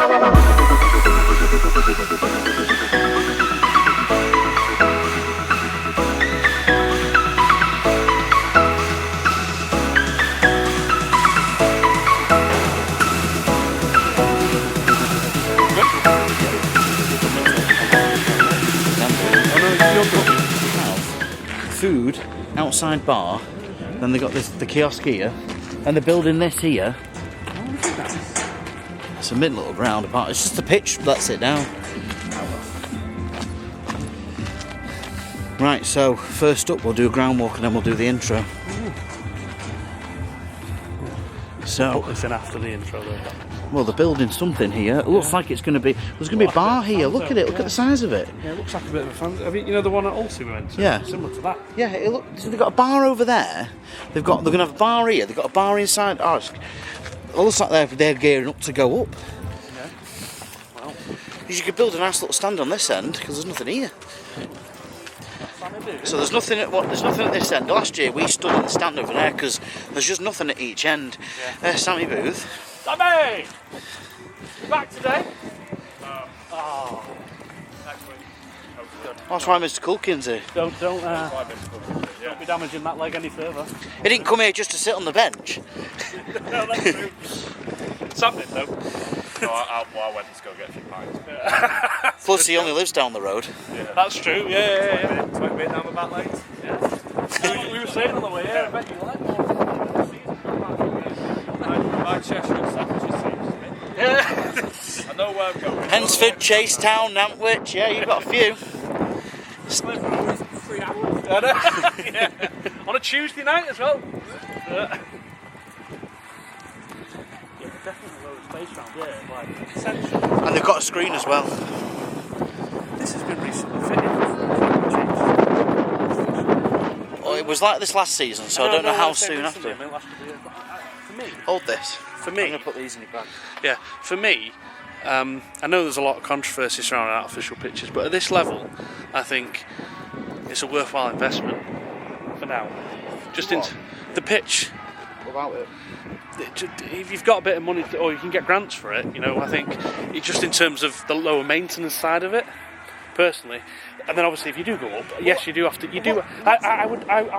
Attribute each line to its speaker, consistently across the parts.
Speaker 1: Food, outside bar, then they got the kiosk here, and they're building this here. It's a mid little ground apart. It's just a pitch. That's it now. Right, so first up we'll do a ground walk and then we'll do the intro. So
Speaker 2: put this in after the intro though.
Speaker 1: Well, they're building something here. It looks like it's going to be. There's going to be a bar here. Look at it. Look at the size of it.
Speaker 2: Yeah, it looks like a bit of a fancy. I mean, you know the one at Ulster we went to?
Speaker 1: Yeah.
Speaker 2: Similar to that.
Speaker 1: Yeah. So they've got a bar over there. They're going to have a bar here. They've got a bar inside. Oh, it looks like they're gearing up to go up.
Speaker 2: Yeah. Well,
Speaker 1: you could build a nice little stand on this end because there's nothing here. So there's nothing at this end. Last year we stood in the stand over there because there's just nothing at each end.
Speaker 2: Yeah.
Speaker 1: Sammy Booth.
Speaker 2: Sammy! You back today? Oh. Next week. Good.
Speaker 1: That's why Mr. Culkin's here.
Speaker 2: Don't be damaging that leg any further.
Speaker 1: He didn't come here just to sit on the bench.
Speaker 2: No, that's true. It's happening though.
Speaker 3: No, I went to go get a few pints.
Speaker 1: Plus he only lives down the road.
Speaker 2: Yeah. That's true, yeah.
Speaker 3: 20 minutes down my back lanes.
Speaker 2: Yeah. we were saying on the way here, I bet you like more.
Speaker 3: My Cheshire and Staffordshire seems to me.
Speaker 2: Yeah.
Speaker 3: I know where I'm going.
Speaker 1: Hensford, Chasetown, Nantwich, yeah, you've got a few.
Speaker 2: 3 hours. Yeah. On a Tuesday night as well. Yeah, definitely a load of space around here, like essential.
Speaker 1: And they've got a screen as well.
Speaker 2: This has been recently fitted.
Speaker 1: Oh, it was like this last season, so I don't know how soon after.
Speaker 2: For me,
Speaker 1: Hold this.
Speaker 2: For me,
Speaker 1: I'm going to put these in your bag.
Speaker 2: yeah, for me, I know there's a lot of controversy surrounding artificial pitches, but at this level, I think it's a worthwhile investment for now. Just into the pitch.
Speaker 1: What about it?
Speaker 2: If you've got a bit of money, or you can get grants for it, you know, I think it's just in terms of the lower maintenance side of it, personally. And then obviously, if you do go up, yes, you do have to. You do. I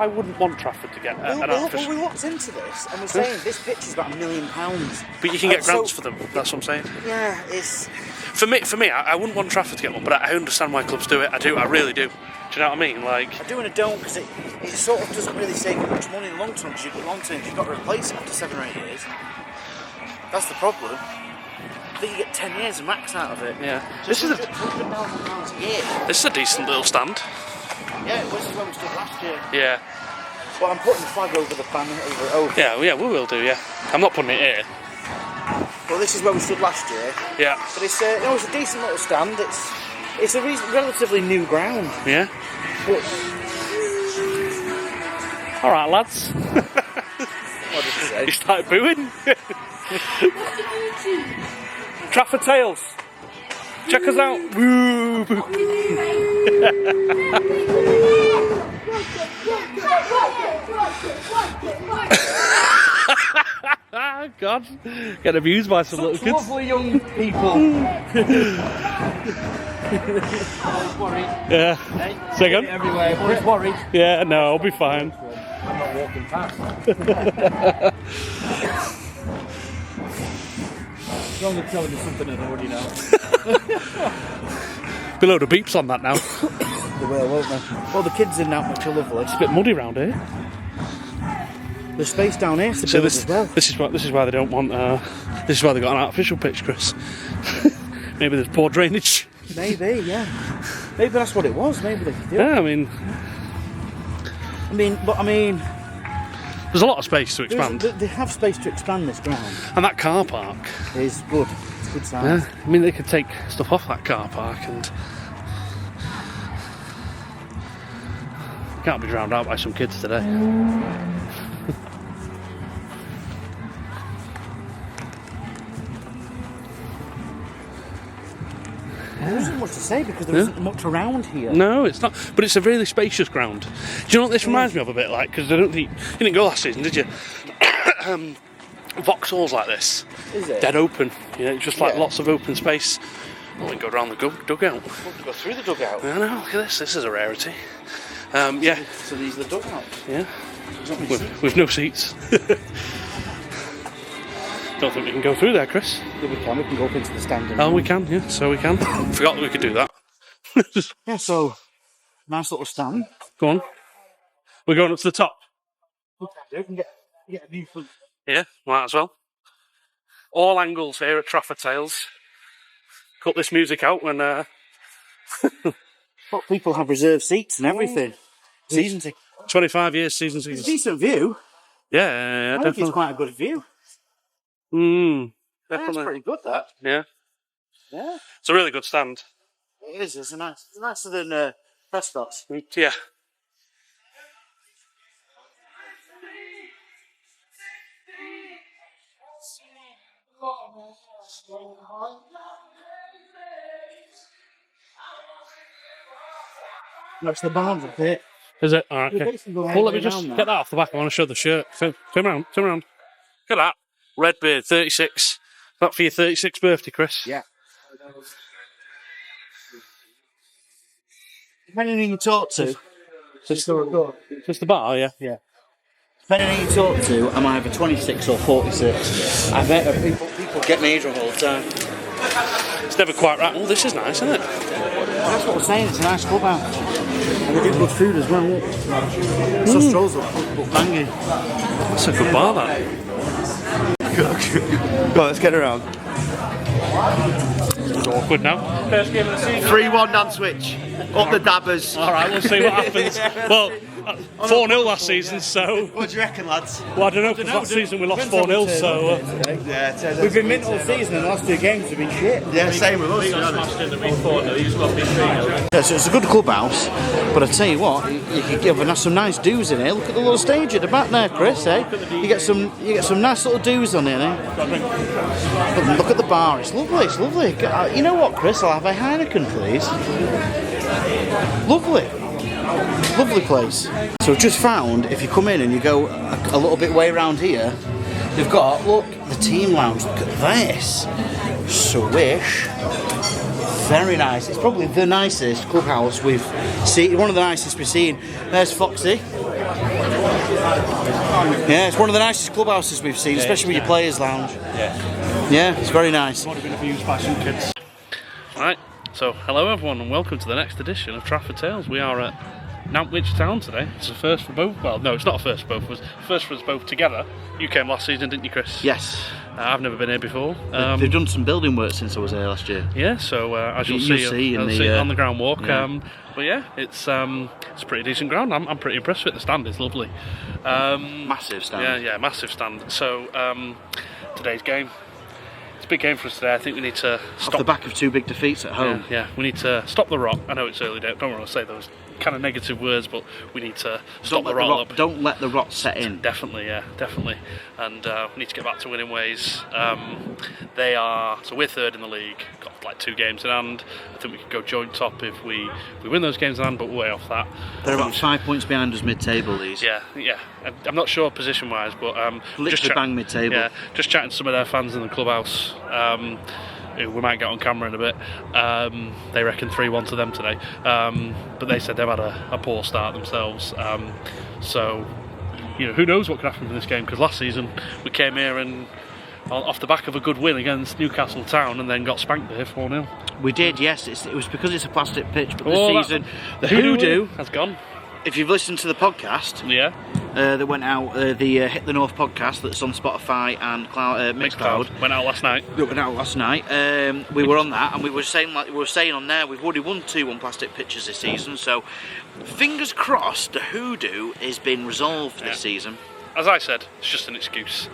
Speaker 2: wouldn't want Trafford to get an artificial.
Speaker 1: We looked into this, and we're saying this pitch is about £1 million.
Speaker 2: But you can get grants for them. That's what I'm saying.
Speaker 1: Yeah, it's.
Speaker 2: For me, I wouldn't want Trafford to get one, but I understand why clubs do it. I do. I really do. Do you know what I mean? Like.
Speaker 1: I do and I don't because it sort of doesn't really save you much money in the long term. Because you've got to replace it after 7 or 8 years. That's the problem. I think you get 10 years of max out of it.
Speaker 2: Yeah.
Speaker 1: So
Speaker 2: This is
Speaker 1: £100,000 a year.
Speaker 2: This is a decent little stand.
Speaker 1: Yeah, this is where we stood last year.
Speaker 2: Yeah.
Speaker 1: Well, I'm putting the flag over the pan over.
Speaker 2: Yeah, we will do. Yeah. I'm not putting it here.
Speaker 1: Well, this is where we stood last year.
Speaker 2: Yeah.
Speaker 1: But it's it's a decent little stand. It's a relatively new ground.
Speaker 2: Yeah.
Speaker 1: But
Speaker 2: all right, lads.
Speaker 1: what did you say?
Speaker 2: You started booing. Trafford Tales. Check us out. Woo. God, get abused by some little kids.
Speaker 1: Lovely young people.
Speaker 2: Yeah. Second.
Speaker 1: Everywhere. Boys worried.
Speaker 2: Yeah. No, I'll be fine.
Speaker 1: I'm not walking past. As long as they're telling me something I already know.
Speaker 2: Be a load of beeps on that now.
Speaker 1: They will, won't they? Well, the kids in Nantwich are lovely.
Speaker 2: It's a bit muddy round here.
Speaker 1: There's space down here to
Speaker 2: So
Speaker 1: build as well.
Speaker 2: this is why they don't want. This is why they got an artificial pitch, Chris. Maybe there's poor drainage.
Speaker 1: Maybe, yeah. Maybe that's what it was. Maybe they could do it.
Speaker 2: Yeah, I mean,
Speaker 1: there's
Speaker 2: there's a lot of space to expand,
Speaker 1: they have space to expand this ground.
Speaker 2: and that car park.
Speaker 1: It's good. It's good size.
Speaker 2: Yeah, I mean they could take stuff off that car park and can't be drowned out by some kids today.
Speaker 1: There isn't much to say because there isn't much around here.
Speaker 2: No, it's not. But it's a really spacious ground. Do you know what this reminds me of a bit like? Because I don't think you didn't go last season, did you? Vauxhalls like this,
Speaker 1: Is it?
Speaker 2: dead open. You know, just like
Speaker 1: Yeah.
Speaker 2: lots of open space. Oh, we can go around the dugout.
Speaker 1: Go through the dugout.
Speaker 2: I know. Look at this. This is a rarity. Yeah.
Speaker 1: So these are the dugouts.
Speaker 2: Yeah. With no seats. Don't think we can go through there, Chris.
Speaker 1: Yeah, we can. We can go up into the stand.
Speaker 2: Oh, we can. Yeah. So we can. Forgot that we could do that.
Speaker 1: Yeah. So nice little stand.
Speaker 2: Go on. We're going up to the top.
Speaker 1: You can get a view from.
Speaker 2: Yeah, might as well. All angles here at Trafford Tales. Cut this music out when.
Speaker 1: But people have reserved seats and everything. Season ticket.
Speaker 2: 25 years, season.
Speaker 1: It's a decent view.
Speaker 2: Yeah,
Speaker 1: I think
Speaker 2: definitely.
Speaker 1: it's quite a good view.
Speaker 2: Definitely.
Speaker 1: That's pretty good. That.
Speaker 2: Yeah.
Speaker 1: Yeah.
Speaker 2: It's a really good stand.
Speaker 1: It is. It's nicer than Prescott's.
Speaker 2: Yeah.
Speaker 1: That's the barns up here.
Speaker 2: Is it? Alright,
Speaker 1: You're
Speaker 2: okay.
Speaker 1: basically going
Speaker 2: Well, let
Speaker 1: all
Speaker 2: me
Speaker 1: the way
Speaker 2: just
Speaker 1: around
Speaker 2: get
Speaker 1: now.
Speaker 2: that off the back. I want to show the shirt. Turn around. Look at that. Redbeard, 36. That for your 36th birthday, Chris?
Speaker 1: Yeah. Depending on who you talk to.
Speaker 2: Just the bar, yeah.
Speaker 1: Yeah. Depending on who you talk to, I'm either 26 or 46. I bet people get me wrong all the time.
Speaker 2: It's never quite right. Oh, this is nice, isn't it?
Speaker 1: That's what I'm saying, it's a nice clubhouse. And they do good food as well, look. So strolls look banging.
Speaker 2: That's a good bar, that.
Speaker 4: Go on, let's get around.
Speaker 2: It's awkward now. First game of the season.
Speaker 4: 3-1 Nantwich. Up the dabbers.
Speaker 2: Alright, we'll see what happens. Well, 4-0 last season, so...
Speaker 4: What do you reckon, lads?
Speaker 2: Well, I don't know, because last season we lost 4-0, so...
Speaker 4: Yeah,
Speaker 1: We've been mint all season and the last two games have been shit.
Speaker 4: yeah, same with us. to be honest.
Speaker 1: Yeah, so it's a good clubhouse, but I tell you what, you can give some nice do's in here. Look at the little stage at the back there, Chris. Eh? You get some nice little do's on here. Eh? Look at the bar. It's lovely. It's lovely. You know what, Chris? I'll have a Heineken, please. Lovely. Lovely place. So I've just found, if you come in and you go a little bit way around here, you've got, look, the team lounge. Look at this. Swish. Very nice. It's probably the nicest clubhouse we've seen. One of the nicest we've seen. There's Foxy. Yeah, it's one of the nicest clubhouses we've seen, especially with your players' lounge. Yeah, it's very nice.
Speaker 2: Would have been abused by some kids. Right, so hello everyone and welcome to the next edition of Trafford Tales. We are at Nantwich Town today. It's a first for both. Well, no, it's not a first for both. It was first for us both together. You came last season, didn't you, Chris?
Speaker 1: Yes.
Speaker 2: I've never been here before.
Speaker 1: They've done some building work since I was here last year.
Speaker 2: Yeah, so as you'll
Speaker 1: You'll
Speaker 2: see,
Speaker 1: see in
Speaker 2: I'll
Speaker 1: the,
Speaker 2: see it on the ground walk.
Speaker 1: yeah.
Speaker 2: But yeah, it's a pretty decent ground. I'm pretty impressed with it. The stand is lovely.
Speaker 1: Massive stand.
Speaker 2: Yeah, massive stand. So today's game. It's a big game for us today. I think we need to stop
Speaker 1: Off the back of two big defeats at home.
Speaker 2: Yeah, we need to stop the rot. I know it's early day. Don't want to say those kind of negative words, but we need to stop the rot up.
Speaker 1: Don't let the rot set in.
Speaker 2: Definitely, yeah, definitely. And we need to get back to winning ways. So we're third in the league, got like 2 games in hand. I think we could go joint top if we win those games in hand, but we're way off that.
Speaker 1: They're about 5 points behind us mid-table, these.
Speaker 2: Yeah. I'm not sure position-wise, but
Speaker 1: Literally bang mid-table.
Speaker 2: Yeah, just chatting to some of their fans in the clubhouse. Who we might get on camera in a bit. They reckon 3-1 to them today, but they said they've had a poor start themselves. So, who knows what could happen from this game? Because last season we came here and off the back of a good win against Newcastle Town, and then got spanked here 4-0.
Speaker 1: We did, yes. It was because it's a plastic pitch, but this season the hoodoo
Speaker 2: has gone.
Speaker 1: If you've listened to the podcast,
Speaker 2: Yeah.
Speaker 1: that went out, the Hit the North podcast that's on Spotify and Mixcloud.
Speaker 2: Went out last night.
Speaker 1: That went out last night. We were on that, and we were saying on there, we've already won 2 on plastic pitches this season. So, fingers crossed, the hoodoo has been resolved this season.
Speaker 2: As I said, it's just an excuse.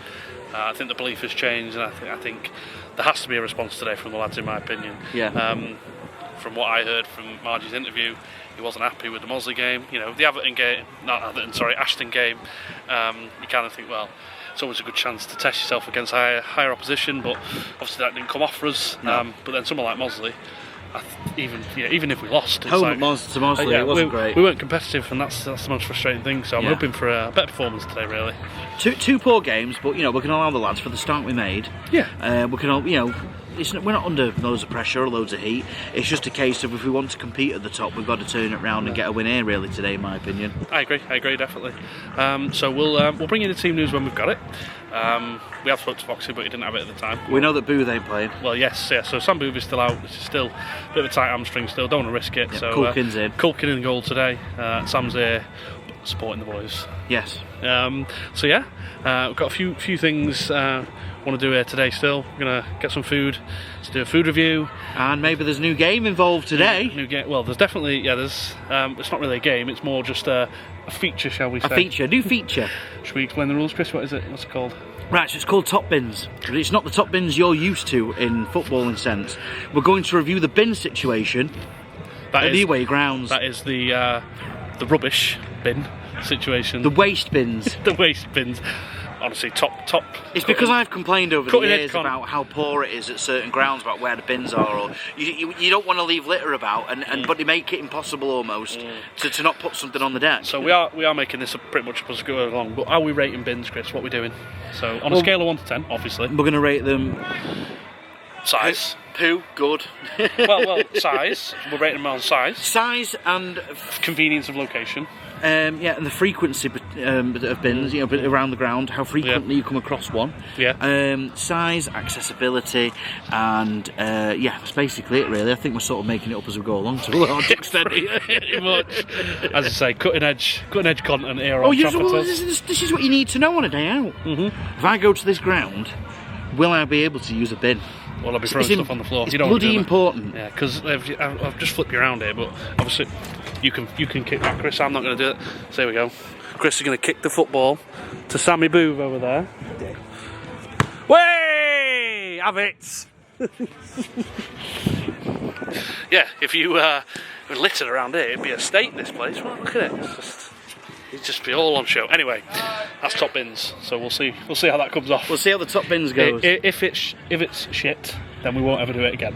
Speaker 2: I think the belief has changed, and I think there has to be a response today from the lads, in my opinion.
Speaker 1: Yeah.
Speaker 2: From what I heard from Margie's interview, he wasn't happy with the Mosley game. The Ashton game. You kind of think, well, it's always a good chance to test yourself against higher opposition, but obviously that didn't come off for us.
Speaker 1: No.
Speaker 2: But then someone like Mosley, even if we lost, it's
Speaker 1: Home
Speaker 2: like,
Speaker 1: at Monster Mosley, it wasn't great.
Speaker 2: We weren't competitive, and that's the most frustrating thing. So I'm hoping for a better performance today, really.
Speaker 1: Two poor games, but we can allow the lads for the start we made.
Speaker 2: Yeah.
Speaker 1: We can, we're not under loads of pressure or loads of heat. It's just a case of if we want to compete at the top, we've got to turn it round and get a win here, really, today, in my opinion.
Speaker 2: I agree, definitely. So we'll bring you the team news when we've got it. We have spoke to Foxy, but he didn't have it at the time.
Speaker 1: We know that Booth ain't playing.
Speaker 2: Well, yes. So Sam Booth is still out. This is still a bit of a tight hamstring still. Don't want to risk it.
Speaker 1: Yeah,
Speaker 2: so
Speaker 1: Culkin's in.
Speaker 2: Culkin in goal today. Sam's here supporting the boys.
Speaker 1: Yes.
Speaker 2: We've got a few things want to do here today still. We're going to get some food, to do a food review.
Speaker 1: And maybe there's a new game involved today.
Speaker 2: New game. Well, there's definitely, it's not really a game, it's more just a feature, shall we say.
Speaker 1: A new feature.
Speaker 2: Should we explain the rules, Chris? What is it? What's it called?
Speaker 1: Right, so it's called top bins. But it's not the top bins you're used to in footballing sense. We're going to review the bin situation at the away grounds.
Speaker 2: That is the rubbish bin situation.
Speaker 1: The waste bins.
Speaker 2: The waste bins. Honestly, top.
Speaker 1: It's because I've complained over the years about how poor it is at certain grounds about where the bins are, or you don't want to leave litter about, but they make it impossible almost to not put something on the deck.
Speaker 2: So we are making this pretty much as we go along. But how are we rating bins, Chris? What are we doing? So on a scale of 1 to 10, obviously.
Speaker 1: We're going to rate them
Speaker 2: size.
Speaker 1: Poo, good.
Speaker 2: well, size. We're rating them on size.
Speaker 1: Size and
Speaker 2: convenience of location.
Speaker 1: And the frequency of bins, around the ground, how frequently you come across one.
Speaker 2: Yeah.
Speaker 1: Size, accessibility, and that's basically it, really. I think we're sort of making it up as we go along to a large extent.
Speaker 2: Pretty much. As I say, cutting edge content here on Trafford.
Speaker 1: Well, this is what you need to know on a day out. If I go to this ground, will I be able to use a bin?
Speaker 2: Well, I'll be throwing stuff on the floor.
Speaker 1: It's bloody important.
Speaker 2: Yeah, because I've just flipped you around here, but obviously you can kick that, Chris. I'm not going to do it. So here we go. Chris is going to kick the football to Sammy Booth over there. Way! Have it! Yeah, if you were littered around here, it'd be a state in this place. Well, look at it. It'd just be all on show. Anyway, that's top bins. So we'll see how that comes off.
Speaker 1: We'll see how the top bins goes.
Speaker 2: If it's shit, then we won't ever do it again.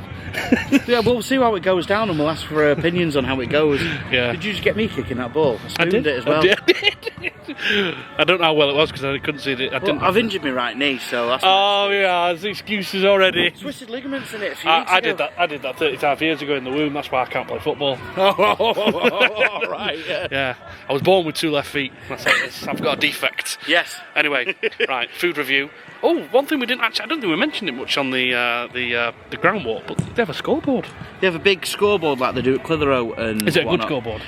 Speaker 1: Yeah, we'll see how it goes down, and we'll ask for opinions on how it goes.
Speaker 2: Yeah.
Speaker 1: Did you just get me kicking that ball? I did it as well.
Speaker 2: I don't know how well it was because I couldn't see it.
Speaker 1: I've injured my right knee, so that's.
Speaker 2: There's excuses already.
Speaker 1: Twisted ligaments in it.
Speaker 2: I did that 35 years ago in the womb. That's why I can't play football.
Speaker 1: Right.
Speaker 2: Yeah. I was born with 2 left feet. I've got a defect.
Speaker 1: Yes.
Speaker 2: Anyway, right. Food review. Oh, one thing we didn't actually. I don't think we mentioned it much on the ground walk, but they have a scoreboard.
Speaker 1: They have a big scoreboard like they do at Clitheroe and.
Speaker 2: Is it a
Speaker 1: whatnot.
Speaker 2: good scoreboard?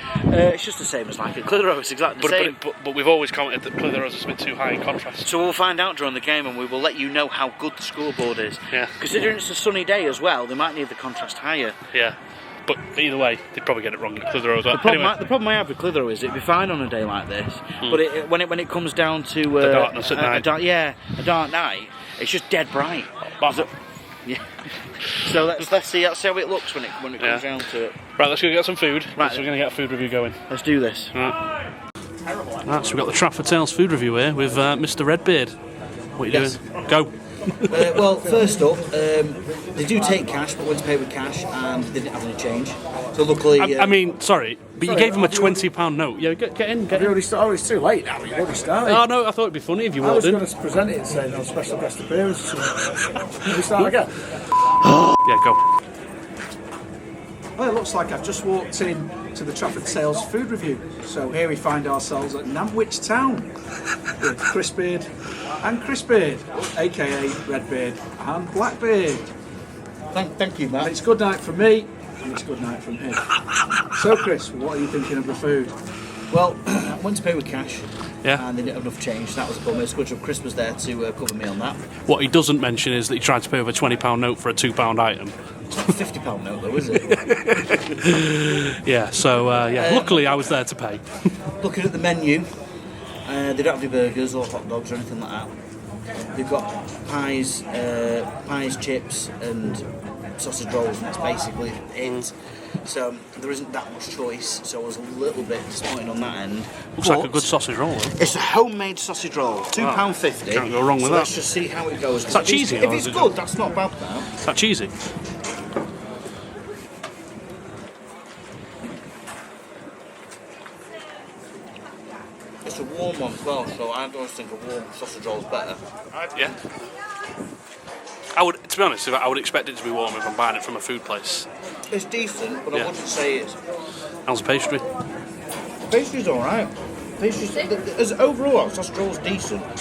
Speaker 1: It's just the same as like at Clitheroe. It's exactly the same.
Speaker 2: But we've always commented that Clitheroe's is a bit too high in contrast.
Speaker 1: So we'll find out during the game, and we will let you know how good the scoreboard is.
Speaker 2: Yeah.
Speaker 1: Considering it's a sunny day as well, they might need the contrast higher.
Speaker 2: Yeah. But either way, they'd probably get it wrong at Clitheroe.
Speaker 1: The problem I have with Clitheroe is it'd be fine on a day like this, but when it comes down to
Speaker 2: the darkness at night,
Speaker 1: a dark night, it's just dead bright. Yeah. So let's see how it looks when it comes down to it.
Speaker 2: Right, let's go get some food.
Speaker 1: Right,
Speaker 2: so we're going to get a food review going.
Speaker 1: Let's do this.
Speaker 2: Right, so we've got the Trafford Tales food review here with Mr. Redbeard. What are you doing? Go.
Speaker 1: Well, first up, they do take cash, but went to pay with cash, and they didn't have any change. So luckily,
Speaker 2: I mean, sorry, but you gave him a £20 note. Yeah, get in.
Speaker 5: It's too late now. You've already started.
Speaker 2: Oh no, I thought it'd be funny if you walked in.
Speaker 5: I was going to present it and say no special guest appearance. Can we start again?
Speaker 2: Yeah, go.
Speaker 5: Well, it looks like I've just walked in to the Trafford Sales food review. So here we find ourselves at Nantwich Town with Chris Beard and Chris Beard, aka Redbeard and Blackbeard.
Speaker 1: thank you, Matt.
Speaker 5: And it's good night from me, and it's good night from him. So, Chris, what are you thinking of the food?
Speaker 1: Well, I went to pay with cash,
Speaker 2: Yeah.
Speaker 1: and they didn't have enough change. That was a bummer. It's good job Chris was there to cover me on that.
Speaker 2: What he doesn't mention is that he tried to pay with a £20 note for a £2 item.
Speaker 1: It's not a £50 note, though, is it?
Speaker 2: Yeah. So luckily I was there to pay.
Speaker 1: Looking at the menu, they don't have any burgers or hot dogs or anything like that. They've got pies, chips, and sausage rolls, and that's basically it. So there isn't that much choice. So I was a little bit disappointed on that end.
Speaker 2: Looks like a good sausage roll. Though.
Speaker 1: It's a homemade sausage roll, £2.50.
Speaker 2: Can't go wrong with that.
Speaker 1: Let's just see how it goes.
Speaker 2: Is that cheesy?
Speaker 1: If it's good, that's not bad. Now.
Speaker 2: Is that cheesy?
Speaker 1: warm one as well, so I always think a warm sausage roll is better.
Speaker 2: Yeah. I would, to be honest, I would expect it to be warm if I'm buying it from a food place.
Speaker 1: It's decent, but
Speaker 2: Yeah.
Speaker 1: I wouldn't say it's...
Speaker 2: How's the pastry?
Speaker 1: Pastry's alright. Pastry's... As overall, sausage roll's decent, but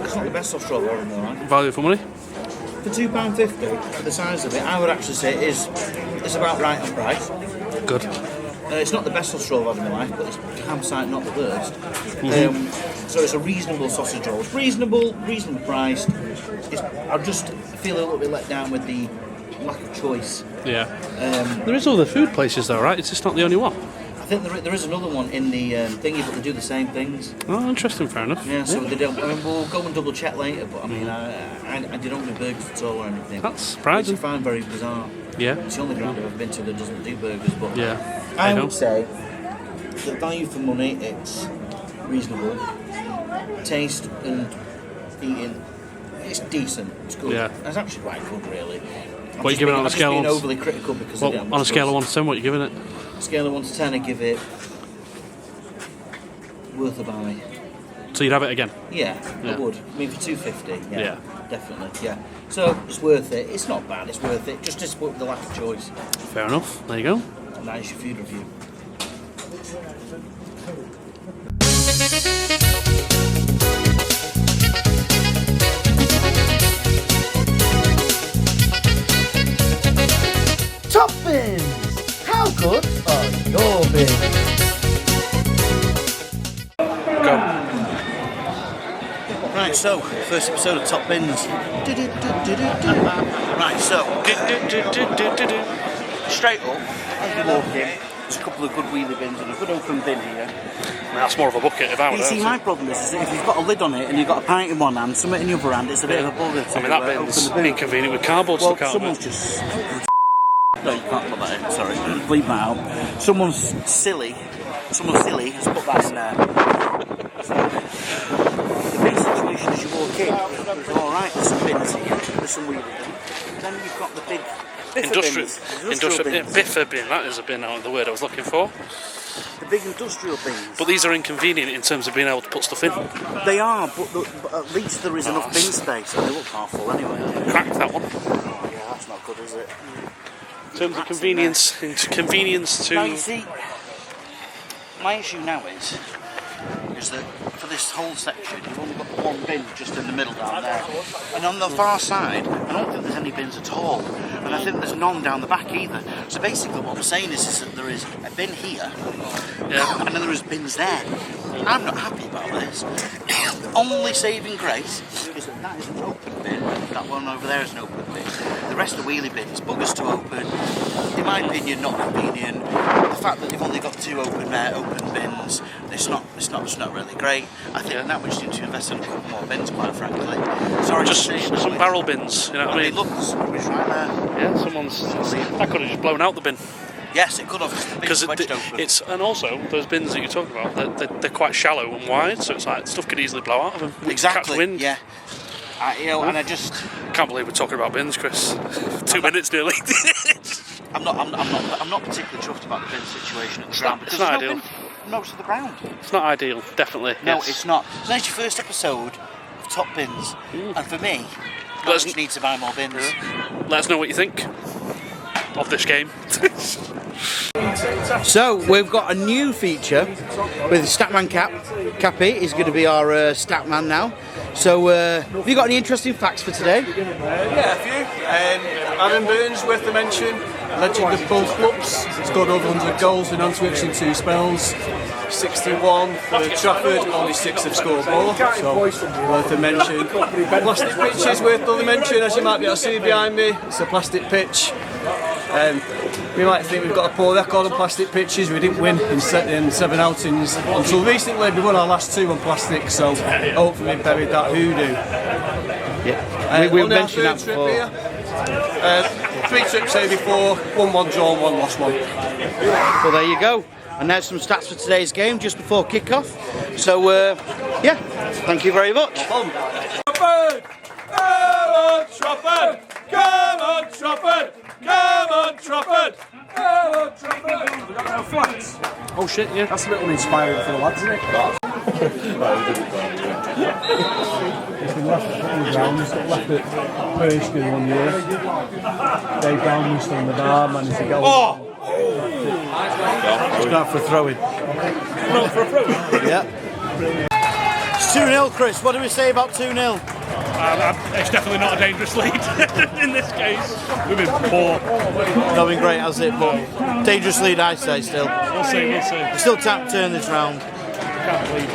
Speaker 1: it's not the best sausage roll I've ever had.
Speaker 2: Value for money?
Speaker 1: For £2.50, for the size of it, I would actually say it's about right on price.
Speaker 2: Good.
Speaker 1: It's not the best sausage roll I've had in my life, but it's damn sight not the worst. So it's a reasonable sausage roll. It's reasonable priced. I just feel a little bit let down with the lack of choice.
Speaker 2: Yeah. There is other food places though, right? It's just not the only one.
Speaker 1: I think there is another one in the thingy, but they do the same things.
Speaker 2: Oh, interesting. Fair enough.
Speaker 1: Yeah, so they don't. I mean, we'll go and double check later, but I mean, I don't do burgers at all or anything.
Speaker 2: That's surprising.
Speaker 1: Which I find very bizarre.
Speaker 2: Yeah.
Speaker 1: It's the only ground I've ever been to that doesn't do burgers, but
Speaker 2: Yeah.
Speaker 1: I would say the value for money, it's reasonable. Taste and eating, it's decent. It's good.
Speaker 2: Yeah.
Speaker 1: It's actually quite good, really.
Speaker 2: What are you giving it on a scale?
Speaker 1: I'm just being overly critical because
Speaker 2: Well, on a scale of 1 to 10, what are you giving it?
Speaker 1: Scale of 1 to 10, I give it worth a buy.
Speaker 2: So you'd have it again?
Speaker 1: Yeah,
Speaker 2: Yeah.
Speaker 1: I would. I mean, for $2.50,
Speaker 2: Yeah.
Speaker 1: definitely, yeah. So it's worth it. It's not bad. It's worth it. Just with the lack of choice.
Speaker 2: Fair enough. There you go.
Speaker 1: And that is your food review. Top bins! How good are your bins?
Speaker 2: Go.
Speaker 1: Right, so, first episode of Top Bins. Right, so, straight up, as you walk in, there's a couple of good wheelie bins and a good open bin here.
Speaker 2: That's more of a bucket if I were
Speaker 1: You see,
Speaker 2: there.
Speaker 1: my problem is that if you've got a lid on it and you've got a pint in one hand, something in the other hand, it's a bit of a bugger to
Speaker 2: I mean, that
Speaker 1: open
Speaker 2: bin's
Speaker 1: the bin.
Speaker 2: inconvenient with cardboard
Speaker 1: Well,
Speaker 2: stuck out of
Speaker 1: someone's
Speaker 2: it.
Speaker 1: just... No, you can't put that in, sorry. Bleep that out. Someone silly has put that in there. So, the bin situation as you walk in is alright, there's some bins here, there's some wheelie bins. Then you've got the big
Speaker 2: Industrial
Speaker 1: bins.
Speaker 2: biffer bin, that is a bin out of the word I was looking for.
Speaker 1: The big industrial bins.
Speaker 2: But these are inconvenient in terms of being able to put stuff in.
Speaker 1: They are, but at least there is enough bin space, and they look half full anyway.
Speaker 2: Cracked that one.
Speaker 1: Oh yeah, that's not good, is it?
Speaker 2: In terms of convenience to...
Speaker 1: Now you see, my issue now is that for this whole section, you've only got one bin just in the middle down there. And on the far side, I don't think there's any bins at all. And I think there's none down the back either. So basically what I'm saying is that there is a bin here,
Speaker 2: Yeah.
Speaker 1: and then there is bins there. I'm not happy about this. Only saving grace is that is an open bin. That one over there is an open bin. The rest are wheelie bins, buggers to open. In my opinion, not convenient. The fact that they've only got two open bins, it's not really great. I think that we just need to invest in a couple more bins, quite frankly. Sorry,
Speaker 2: Just
Speaker 1: to say it,
Speaker 2: some barrel bins, you know what I mean?
Speaker 1: Look, there's rubbish right there.
Speaker 2: Yeah, someone's... That could have just blown out the bin.
Speaker 1: Yes, it could have.
Speaker 2: Because
Speaker 1: Wedged open.
Speaker 2: it's... And also, those bins that you're talking about, they're quite shallow and wide, so it's like stuff could easily blow out of them.
Speaker 1: Exactly.
Speaker 2: Catch wind.
Speaker 1: Yeah. And I just...
Speaker 2: Can't believe we're talking about bins, Chris. 2 minutes nearly.
Speaker 1: I'm not particularly chuffed about the bin situation at the ground because
Speaker 2: It's not
Speaker 1: there's no
Speaker 2: ideal.
Speaker 1: bin most of the ground.
Speaker 2: It's not ideal, definitely.
Speaker 1: No,
Speaker 2: yes.
Speaker 1: it's not. So that's your first episode of Top Bins, and for me, I just need to buy more bins.
Speaker 2: Let us know what you think of this game.
Speaker 1: So we've got a new feature with Statman Cappy is going to be our Statman now. So have you got any interesting facts for today?
Speaker 6: Yeah, a few. Aaron Burns, worth the mention. Legend of both clubs. Scored over 100 goals for Nantwich in 2 spells. 61 for Trafford, only 6 have scored more. So worth a mention. Plastic pitch is worth another mention, as you might be able to see behind me. It's a plastic pitch. We might think we've got a poor record on plastic pitches. We didn't win in 7 outings until recently. We won our last 2 on plastic, so hopefully we buried that hoodoo.
Speaker 1: Yeah, we've mentioned that before.
Speaker 6: 3 trips here before, 1-1 draw, 1 lost 1.
Speaker 1: Well, there you go. And there's some stats for today's game just before kick-off. So, yeah, thank you very much.
Speaker 3: Trafford! Come on, Trafford! Come on, Trafford! Come on, Trafford! Come on, Trafford!
Speaker 2: Oh shit, yeah.
Speaker 5: That's a little inspiring for the lads, isn't it? He's been left at the ground, he's got left at Birchgood 1 year. Dave Brown was still in the bar, managed to go.
Speaker 1: Oh! He's going for a throw-in. Yeah. It's 2-0, Chris. What do we say about 2-0?
Speaker 2: It's definitely not a dangerous lead in this case. We've been poor.
Speaker 1: Not been great, has it? But dangerous lead, I say, still.
Speaker 2: We'll see.
Speaker 1: There's still time to turn this round.
Speaker 2: Can't believe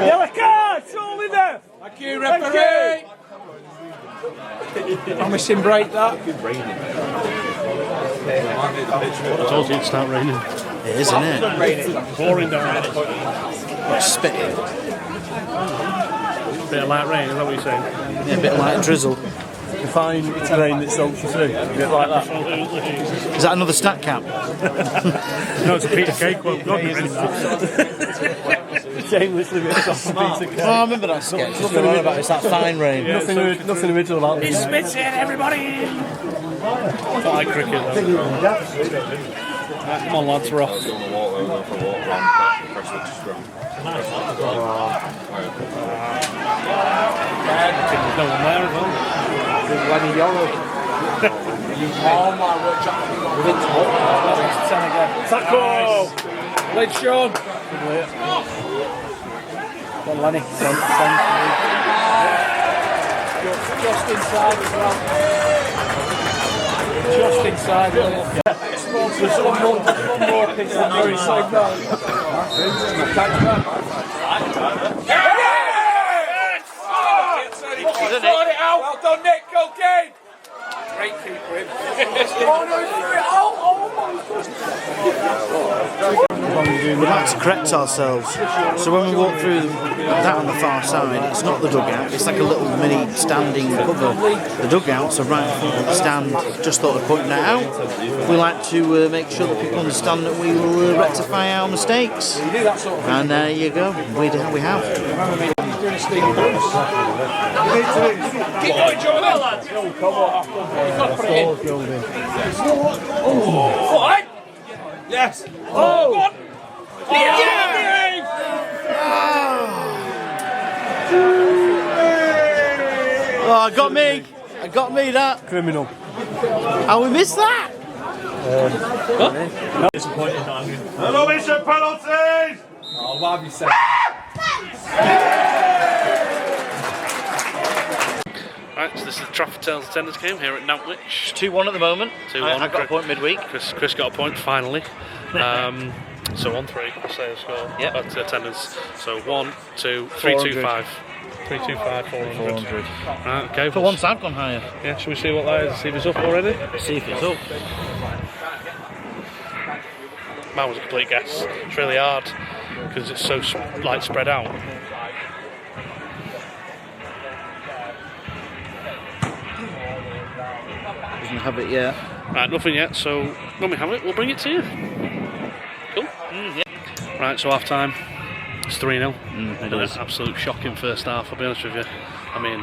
Speaker 3: Yellow card, surely there. Thank you, referee.
Speaker 5: Promising break that.
Speaker 2: I told you it'd start raining.
Speaker 1: It is, isn't it?
Speaker 2: Pouring down.
Speaker 1: It's spitting.
Speaker 2: Bit of light rain, is that what you're saying?
Speaker 1: Yeah, a bit like drizzle.
Speaker 6: Fine rain that soaks you through. A bit like that.
Speaker 1: Is that another stat cap?
Speaker 2: No, it's a piece of cake. Well,
Speaker 6: Shamelessly ripped off a piece of cake.
Speaker 1: Oh, I remember that sketch. It's nothing about it's that fine rain.
Speaker 6: Nothing original about this.
Speaker 2: Spits in, everybody! It's like cricket, though. Come on, lads, we're off. There's no one there as well.
Speaker 5: There's Lenny Yolo. Oh my word, Jack. Within 10 again.
Speaker 2: Sacco!
Speaker 5: Late Sean. Well, Lenny. Just inside as well. Just inside. There's one more pitch than very safe now.
Speaker 3: Sort it out. Well done, Nick. Go game.
Speaker 5: Great keeper in.
Speaker 1: We'd like to correct ourselves. So when we walk through that on the far side, it's not the dugout, it's like a little mini standing cover. The dugouts are right in front of the stand. Just thought of pointing that out. We like to make sure that people understand that we will rectify our mistakes. And there you go, we have.
Speaker 3: Keep going, John. Lads. Come on. You've got to put it in. What? Yes. Oh. What?
Speaker 1: Oh, I got me that.
Speaker 6: Criminal.
Speaker 1: How we missed that?
Speaker 6: Disappointed, Andrew.
Speaker 3: Hello, mission penalties.
Speaker 5: Oh, why have you said
Speaker 2: Right, so this is the Trafford Tales attendance game here at Nantwich.
Speaker 1: 2-1 at the moment.
Speaker 2: 2-1.
Speaker 1: I got a point midweek.
Speaker 2: Chris got a point finally. So 1-3, I'll say the score.
Speaker 1: Yep.
Speaker 2: At attendance. So 1, 2, 3, 2, 5. 3, 2, 5, 400. Right, okay.
Speaker 1: For once I've gone higher.
Speaker 2: Yeah, shall we see what that is? See if it's up already?
Speaker 1: See if it's up.
Speaker 2: Mine was a complete guess. It's really hard because it's so spread out.
Speaker 1: Doesn't have it yet.
Speaker 2: Right, nothing yet. So when we have it, we'll bring it to you. Cool.
Speaker 1: Yeah.
Speaker 2: Right, so half time. It's 3-0.
Speaker 1: It
Speaker 2: Been an
Speaker 1: is.
Speaker 2: absolute shocking first half, I'll be honest with you. I mean,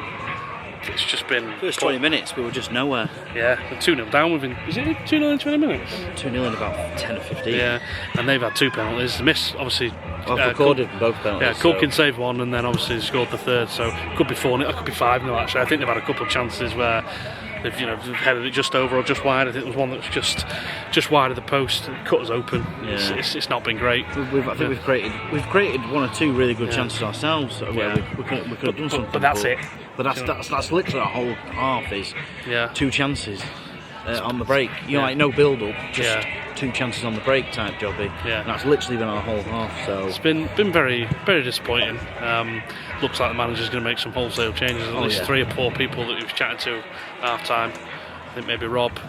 Speaker 2: it's just been...
Speaker 1: First 20 minutes, we were just nowhere.
Speaker 2: Yeah, 2-0 down within... Is it 2-0 in 20 minutes?
Speaker 1: 2-0 in about 10 or 15.
Speaker 2: Yeah, and they've had 2 penalties. The miss, obviously...
Speaker 1: I've recorded both penalties.
Speaker 2: Yeah, Culkin saved one and then obviously scored the third, so it could be 4-0, it could be 5-0 actually. I think they've had a couple of chances where they've headed it just over or just wide. I think there was one that was just wide of the post and cut us open.
Speaker 1: Yeah.
Speaker 2: It's not been great.
Speaker 1: I think we've created 1 or 2 really good chances ourselves. Where we could have done something.
Speaker 2: But that's it.
Speaker 1: But that's literally our whole half is 2 chances on the break. Like no build up, just 2 chances on the break type jobby.
Speaker 2: Yeah.
Speaker 1: And that's literally been our whole half. So
Speaker 2: it's been very, very disappointing. Looks like the manager's going to make some wholesale changes. At least 3 or 4 people that he was chatting to half time. I think maybe Rob,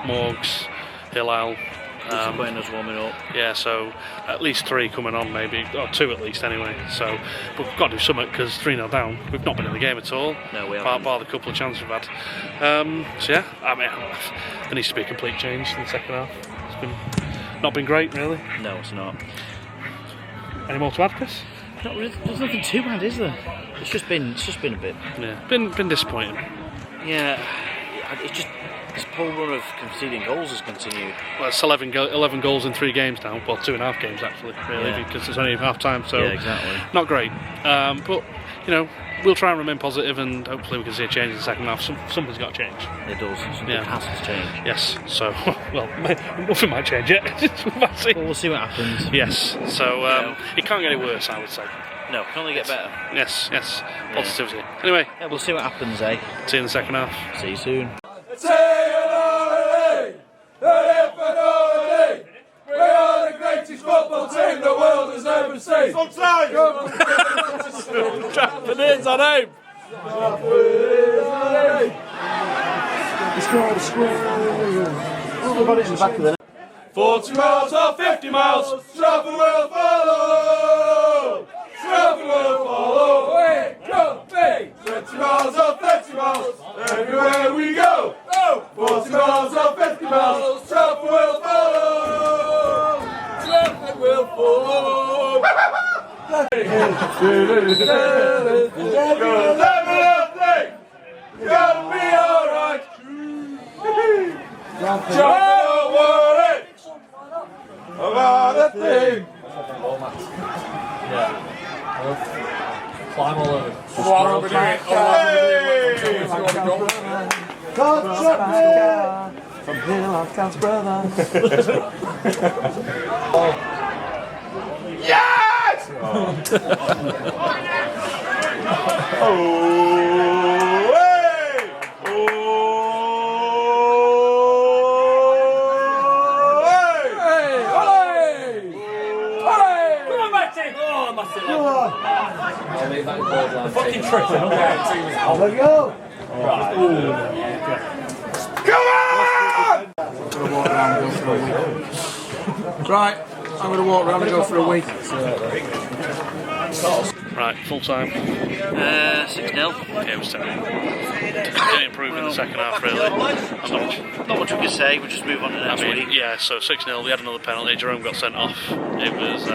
Speaker 2: Morgs, Hillel.
Speaker 1: putting us warming up.
Speaker 2: Yeah, so at least 3 coming on, maybe, or 2 at least anyway. So, but we've got to do something because 3-0 down. We've not been in the game at all.
Speaker 1: No, we haven't.
Speaker 2: Bar the couple of chances we've had. So yeah, I mean, there needs to be a complete change in the second half. It's not been great, really.
Speaker 1: No, it's not.
Speaker 2: Any more to add, Chris?
Speaker 1: Not really, there's nothing too bad, is there? It's just been a bit.
Speaker 2: Yeah, been disappointing.
Speaker 1: Yeah, it's just this poor run of conceding goals has continued.
Speaker 2: Well, it's 11 goals in 3 games now. Well, 2.5 games actually, really, because it's only half time. So
Speaker 1: yeah, exactly.
Speaker 2: Not great. But you know, we'll try and remain positive, and hopefully we can see a change in the second half. Something's got to change.
Speaker 1: It does. Something has to change.
Speaker 2: Yes. So, well, nothing might change yet.
Speaker 1: Well, we'll see what happens.
Speaker 2: Yes. So it can't get any worse, I would say.
Speaker 1: No, can only get better.
Speaker 2: Yes. Positivity. Yeah. Anyway,
Speaker 1: we'll see what happens, eh?
Speaker 2: See you in the second half.
Speaker 1: See you soon.
Speaker 3: We are the greatest football team the world has ever seen.
Speaker 2: Trafford is our name.
Speaker 5: Everybody's in the back of the net.
Speaker 3: 40 miles or 50 miles, Trafford will follow. Trafford will follow. Wait, go, wait. 20 miles or 30 miles, everywhere we go. 40 miles or 50 miles, Trafford will follow. Trafford will follow. Gotta be alright. Don't worry about a thing.
Speaker 6: Climb all over.
Speaker 5: From here, I've Cat's brother.
Speaker 3: Yes! Oh, hey! Oh, hey! Hey! Olé! Come on, Matty! Oh, Matty! I'll leave that board line. Fucking tripping, okay?
Speaker 5: There we go.
Speaker 3: Come on!
Speaker 5: Right, I'm going to walk around and go for a week.
Speaker 2: Right, full time.
Speaker 1: 6-0.
Speaker 2: Yeah, it was terrible. Didn't improve in the second half, really.
Speaker 1: Not much we can say. We'll just move on to next week.
Speaker 2: Yeah, so 6-0. We had another penalty. Jerome got sent off. It was,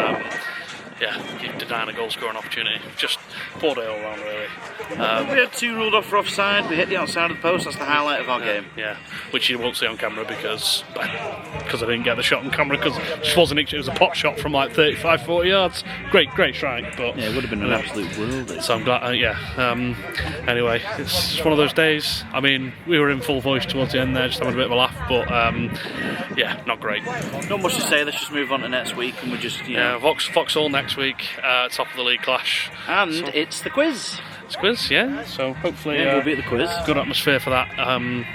Speaker 2: denying a goal scoring opportunity. Just poor day all round, really.
Speaker 1: We had 2 ruled off for offside. We hit the outside of the post. That's the highlight of our game.
Speaker 2: Yeah, which you won't see on camera because I didn't get the shot on camera because it just wasn't. It was a pot shot from like 35-40 yards. Great strike, but
Speaker 1: yeah, it would have been an absolute worldie.
Speaker 2: So I'm glad. Anyway, it's just one of those days. I mean, we were in full voice towards the end there, just having a bit of a laugh, but not great.
Speaker 1: Not much to say. Let's just move on to next week, and we just
Speaker 2: Vauxhall next week, top of the league clash,
Speaker 1: and it's the quiz.
Speaker 2: It's quiz, yeah. So hopefully
Speaker 1: we'll be at the quiz.
Speaker 2: Good atmosphere for that, and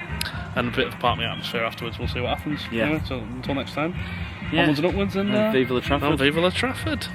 Speaker 2: a bit of party atmosphere afterwards. We'll see what happens.
Speaker 1: Yeah.
Speaker 2: Anyway, so until next time,
Speaker 1: yeah.
Speaker 2: Onwards and upwards, and
Speaker 1: Viva la Trafford.
Speaker 2: Viva la Trafford.